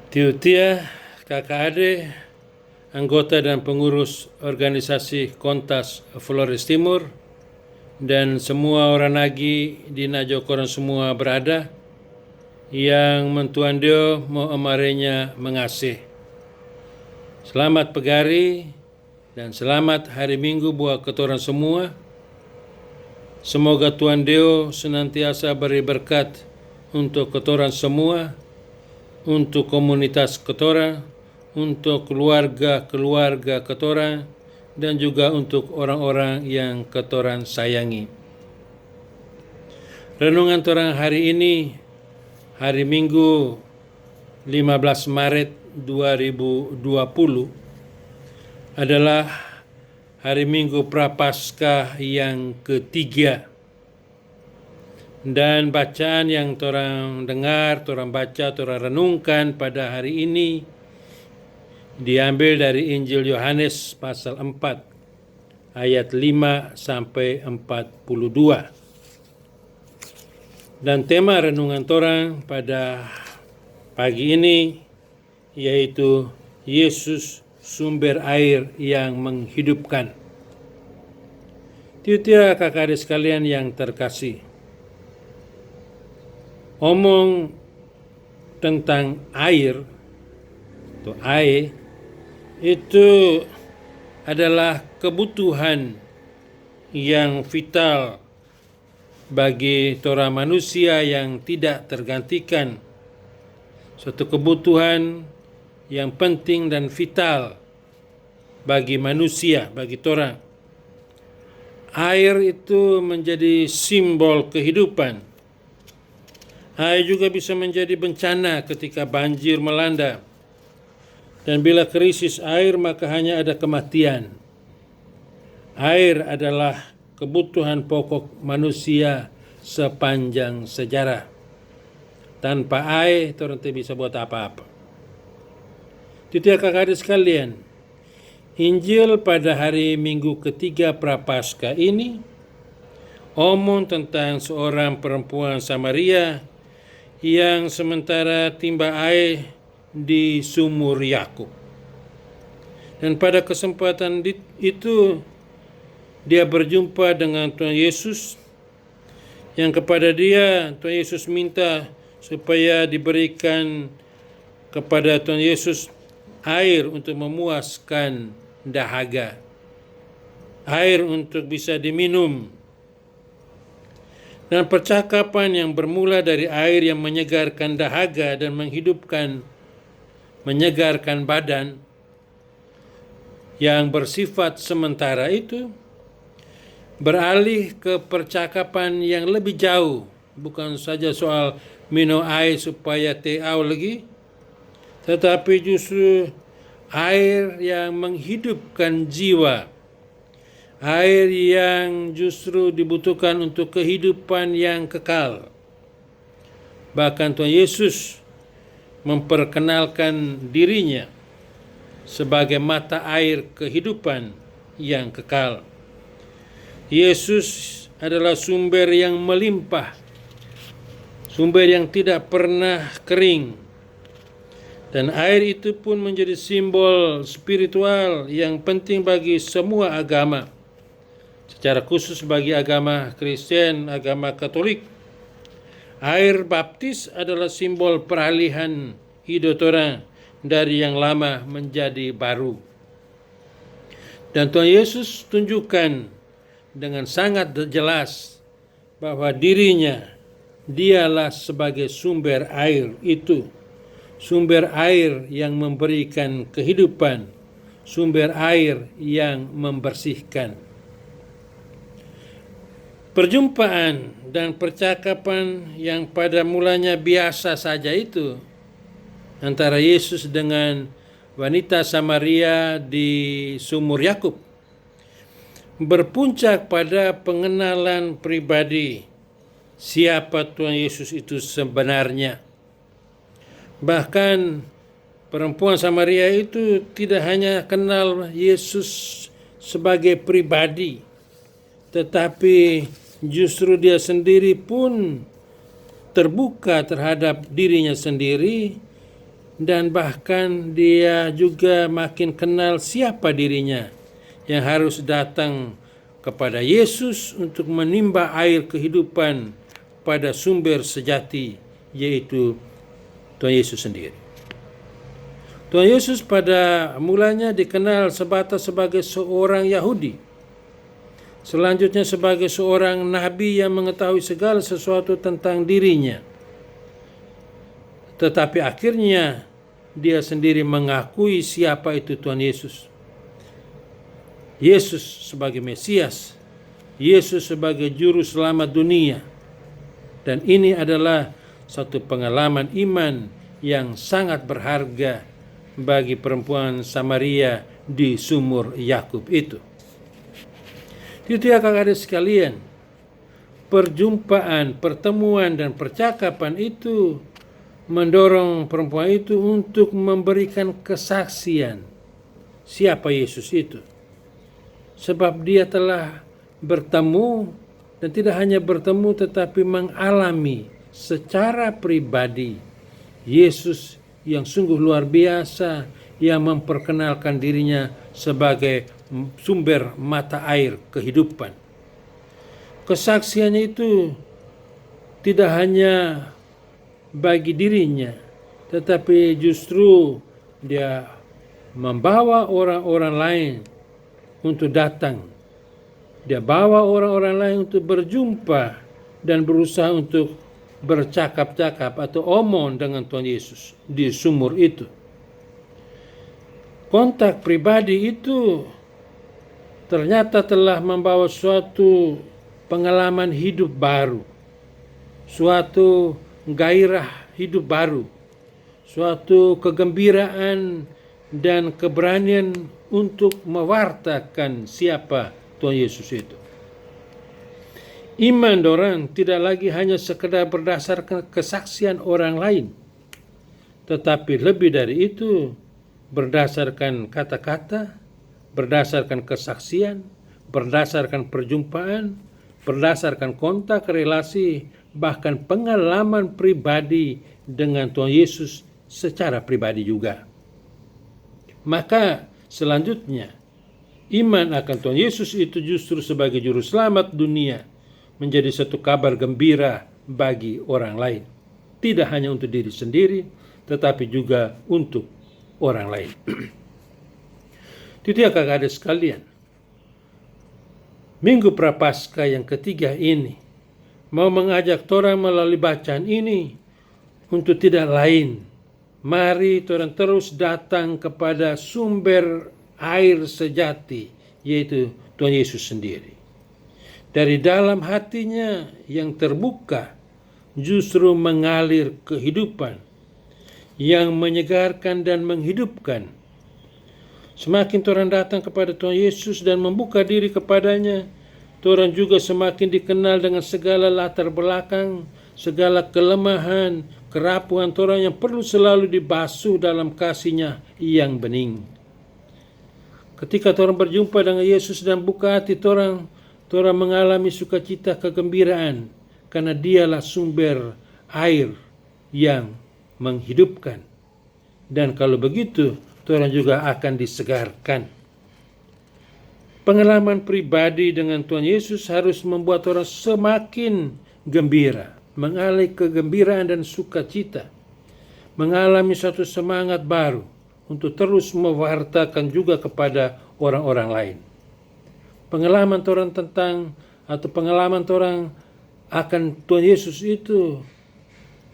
Tiutia, kakak adik, anggota dan pengurus organisasi Kontas Flores Timur, dan semua orang Nagi di Najokoran semua berada, yang mentuan Dio mau amarenya mengasih. Selamat pegari dan selamat hari Minggu buat ketoran semua. Semoga Tuhan Dio senantiasa beri berkat untuk ketoran semua, untuk komunitas ketoran, untuk keluarga-keluarga ketoran, dan juga untuk orang-orang yang ketoran sayangi. Renungan torang hari ini, hari Minggu 15 Maret 2020, adalah hari Minggu Prapaskah yang ketiga. Dan bacaan yang torang dengar, torang baca, torang renungkan pada hari ini diambil dari Injil Yohanes pasal 4 ayat 5 sampai 42. Dan tema renungan torang pada pagi ini yaitu Yesus sumber air yang menghidupkan. Tiutia kakak adik sekalian yang terkasih, omong tentang air atau air itu adalah kebutuhan yang vital bagi torang manusia yang tidak tergantikan, suatu kebutuhan yang penting dan vital bagi manusia, bagi torang. Air itu menjadi simbol kehidupan. Air juga bisa menjadi bencana ketika banjir melanda. Dan bila krisis air maka hanya ada kematian. Air adalah kebutuhan pokok manusia sepanjang sejarah. Tanpa air, orang tidak bisa buat apa-apa. Titik kakak adik sekalian, Injil pada hari Minggu ketiga Prapaskah ini omong tentang seorang perempuan Samaria yang sementara timba air di sumur Yakub. Dan pada kesempatan itu dia berjumpa dengan Tuhan Yesus, yang kepada dia Tuhan Yesus minta supaya diberikan kepada Tuhan Yesus air untuk memuaskan dahaga, air untuk bisa diminum. Dan percakapan yang bermula dari air yang menyegarkan dahaga dan menyegarkan badan yang bersifat sementara itu beralih ke percakapan yang lebih jauh, bukan saja soal minum air supaya teau lagi, tetapi justru air yang menghidupkan jiwa, air yang justru dibutuhkan untuk kehidupan yang kekal. Bahkan Tuhan Yesus memperkenalkan dirinya sebagai mata air kehidupan yang kekal. Yesus adalah sumber yang melimpah, sumber yang tidak pernah kering. Dan air itu pun menjadi simbol spiritual yang penting bagi semua agama, secara khusus bagi agama Kristen, agama Katolik. Air baptis adalah simbol peralihan hidup orang dari yang lama menjadi baru. Dan Tuhan Yesus tunjukkan dengan sangat jelas bahwa dirinya, dialah sebagai sumber air itu, sumber air yang memberikan kehidupan, sumber air yang membersihkan. Perjumpaan dan percakapan yang pada mulanya biasa saja itu antara Yesus dengan wanita Samaria di sumur Yakub berpuncak pada pengenalan pribadi siapa Tuhan Yesus itu sebenarnya. Bahkan perempuan Samaria itu tidak hanya kenal Yesus sebagai pribadi, tetapi justru dia sendiri pun terbuka terhadap dirinya sendiri dan bahkan dia juga makin kenal siapa dirinya yang harus datang kepada Yesus untuk menimba air kehidupan pada sumber sejati, yaitu Tuhan Yesus sendiri. Tuhan Yesus pada mulanya dikenal sebatas sebagai seorang Yahudi, selanjutnya sebagai seorang nabi yang mengetahui segala sesuatu tentang dirinya. Tetapi akhirnya dia sendiri mengakui siapa itu Tuhan Yesus. Yesus sebagai Mesias, Yesus sebagai juru selamat dunia. Dan ini adalah satu pengalaman iman yang sangat berharga bagi perempuan Samaria di sumur Yakub itu. Itu ya kakak-adik sekalian, perjumpaan, pertemuan, dan percakapan itu mendorong perempuan itu untuk memberikan kesaksian siapa Yesus itu. Sebab dia telah bertemu, dan tidak hanya bertemu tetapi mengalami secara pribadi Yesus yang sungguh luar biasa, yang memperkenalkan dirinya sebagai sumber mata air kehidupan. Kesaksiannya itu tidak hanya bagi dirinya, tetapi justru dia membawa orang-orang lain untuk datang. Dia bawa orang-orang lain untuk berjumpa dan berusaha untuk bercakap-cakap atau omong dengan Tuhan Yesus di sumur itu. Kontak pribadi itu ternyata telah membawa suatu pengalaman hidup baru, suatu gairah hidup baru, suatu kegembiraan dan keberanian untuk mewartakan siapa Tuhan Yesus itu. Iman dorang tidak lagi hanya sekedar berdasarkan kesaksian orang lain, tetapi lebih dari itu berdasarkan kata-kata, berdasarkan kesaksian, berdasarkan perjumpaan, berdasarkan kontak relasi, bahkan pengalaman pribadi dengan Tuhan Yesus secara pribadi juga. Maka selanjutnya, iman akan Tuhan Yesus itu justru sebagai juru selamat dunia menjadi satu kabar gembira bagi orang lain. Tidak hanya untuk diri sendiri, tetapi juga untuk orang lain. Itu ya kakak-adik sekalian. Minggu Prapaskah yang ketiga ini mau mengajak orang melalui bacaan ini untuk tidak lain. Mari orang terus datang kepada sumber air sejati, yaitu Tuhan Yesus sendiri. Dari dalam hatinya yang terbuka justru mengalir kehidupan yang menyegarkan dan menghidupkan. Semakin orang datang kepada Tuhan Yesus dan membuka diri kepadanya, orang juga semakin dikenal dengan segala latar belakang, segala kelemahan, kerapuhan orang yang perlu selalu dibasuh dalam kasih-Nya yang bening. Ketika orang berjumpa dengan Yesus dan buka hati orang mengalami sukacita kegembiraan, karena Dialah sumber air yang menghidupkan. Dan kalau begitu, orang juga akan disegarkan. Pengalaman pribadi dengan Tuhan Yesus harus membuat orang semakin gembira, mengalami kegembiraan dan sukacita, mengalami suatu semangat baru untuk terus mewartakan juga kepada orang-orang lain. Pengalaman orang tentang atau pengalaman orang akan Tuhan Yesus itu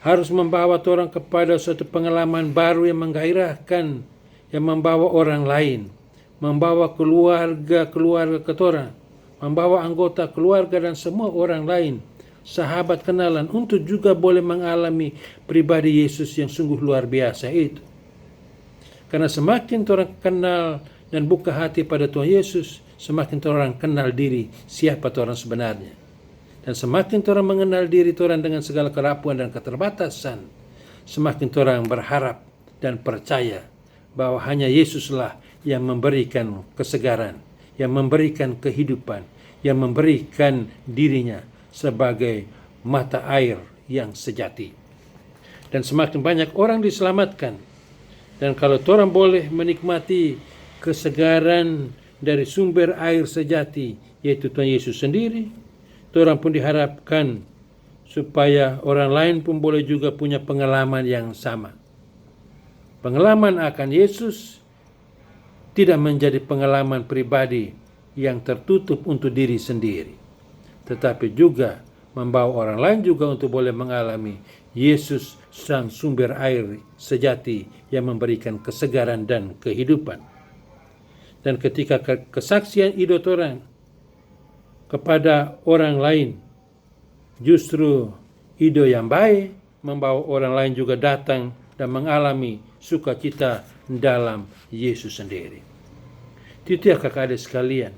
harus membawa orang kepada suatu pengalaman baru yang menggairahkan, yang membawa orang lain, membawa keluarga ke orang, membawa anggota keluarga dan semua orang lain, sahabat kenalan, untuk juga boleh mengalami pribadi Yesus yang sungguh luar biasa itu. Karena semakin orang kenal dan buka hati pada Tuhan Yesus, semakin orang kenal diri siapa orang sebenarnya. Dan semakin orang mengenal diri orang dengan segala kerapuan dan keterbatasan, semakin orang berharap dan percaya bahwa hanya Yesuslah yang memberikan kesegaran, yang memberikan kehidupan, yang memberikan dirinya sebagai mata air yang sejati. Dan semakin banyak orang diselamatkan, Dan kalau orang boleh menikmati kesegaran dari sumber air sejati, yaitu Tuhan Yesus sendiri, orang pun diharapkan supaya orang lain pun boleh juga punya pengalaman yang sama. Pengalaman akan Yesus tidak menjadi pengalaman pribadi yang tertutup untuk diri sendiri, tetapi juga membawa orang lain juga untuk boleh mengalami Yesus sang sumber air sejati yang memberikan kesegaran dan kehidupan. Dan ketika kesaksian hidup orang kepada orang lain justru ide yang baik, membawa orang lain juga datang dan mengalami sukacita dalam Yesus sendiri. Itu ya kakak adik sekalian,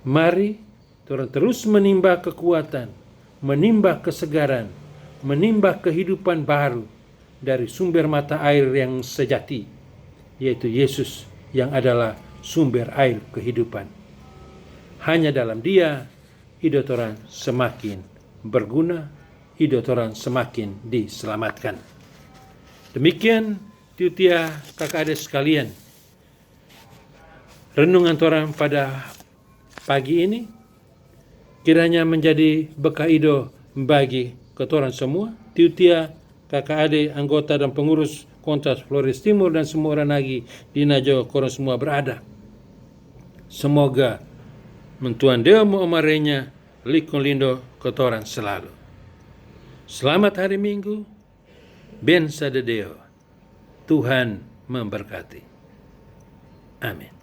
mari orang terus menimba kekuatan, menimba kesegaran, menimba kehidupan baru dari sumber mata air yang sejati, yaitu Yesus yang adalah sumber air kehidupan. Hanya dalam Dia hidup orang semakin berguna, hidup orang semakin diselamatkan. Demikian tiutia kakak adik sekalian, renungan orang pada pagi ini kiranya menjadi bekal ido bagi ketoran semua, tiutia kakak adik, anggota dan pengurus Kontas Flores Timur dan semua orang lagi di Najo korang semua berada. Semoga mentuan Deo amarenya likun lindo ketoran selalu. Selamat hari Minggu, bensa de Deo. Tuhan memberkati. Amin.